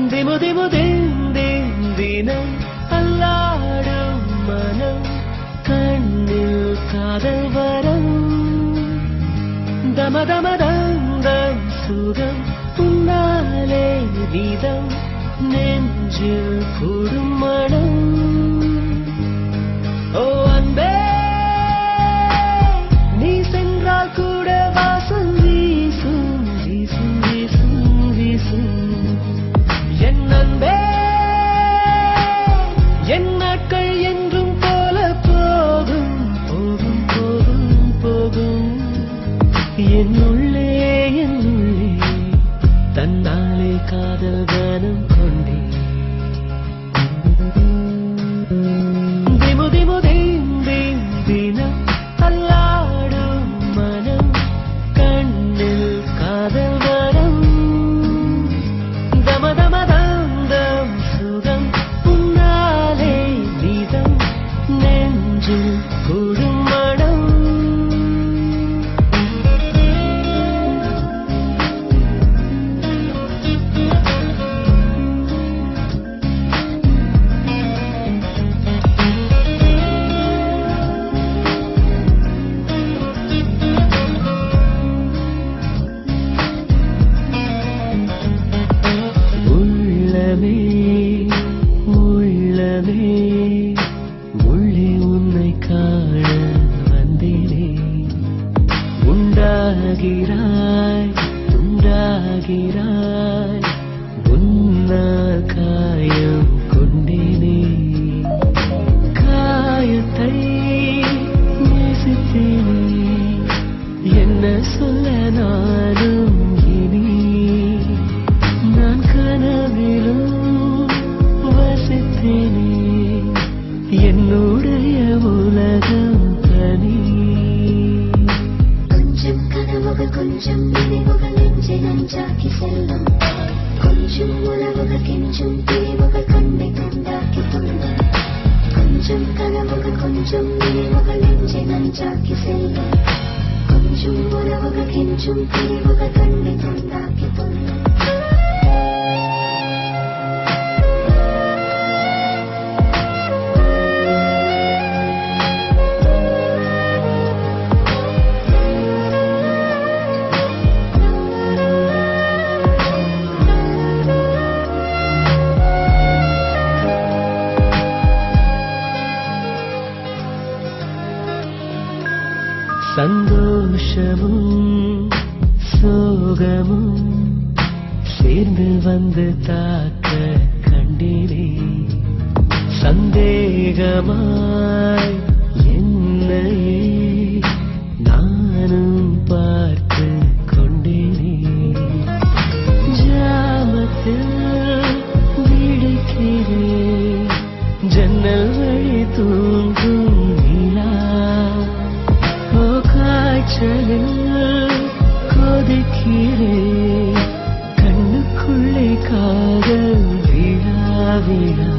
திமு திமு தினம் அல்லாடும் மனம் கண்ணில் காதல் வரம் தமதமதந்தம் சுகம் உன்னாலே வீதம் நெஞ்சில் கூடும் மனம் ஓ அன்பே நீ சென்றால் கூட வாசம் வீசும் வீசும் வீசும் வீசும் என் அன்பே என் நாட்கள் என்றும் போல போகும் போகும் போகும் போகும் என்னுள்ளே தன்னாலே காதல் கானம் கொண்டே திமு திமு தினம் அல்லாடும் மனம் கண்ணில் காதல் வரம் தமதமதந்தம் சுகம் உன்னாலே வீதம் நெஞ்சில் கூடும் மனம் உள்ளமே உள்ளே உன்னை காண வந்தேனே உண்டாகிறாய் உண்டாகிறாய் உன்னால் காயம் கொண்டேனே காயத்தை நேசித்தேனே என்ன சொல்ல நானும் இனி நான் கனவிலும் வசித்தேனே என்னுடைய உலகம் தனி கொஞ்சம் கனவுகள் கொஞ்சம் நினைவுகள் நெஞ்சை நஞ்சாக்கி செல்லும் கொஞ்சம் உறவுகள் கெஞ்சும் பிரிவுகள் கண்ணை துண்டாக்கி துள்ளும் கொஞ்சம் கனவுகள் கொஞ்சம் நினைவுகள் நெஞ்சை நஞ்சாக்கி செல்லும் கொஞ்சம் உறவுகள் கெஞ்சும் பிரிவுகள் கண்ணை துண்டாக்கி துள்ளும் சந்தோஷமும் சோகமும் சேர்ந்து வந்து தாக்க கண்டேனே சந்தேகமாய் என்னையே நானும் பார்த்து கொண்டேனே ஜாமத்தில் விழிக்கிறேன் ஜன்னல் வழி தூங்கும் நிலா கொதிக்கிறேன் கண்ணுக்குள்ளே காதல் விழா விழா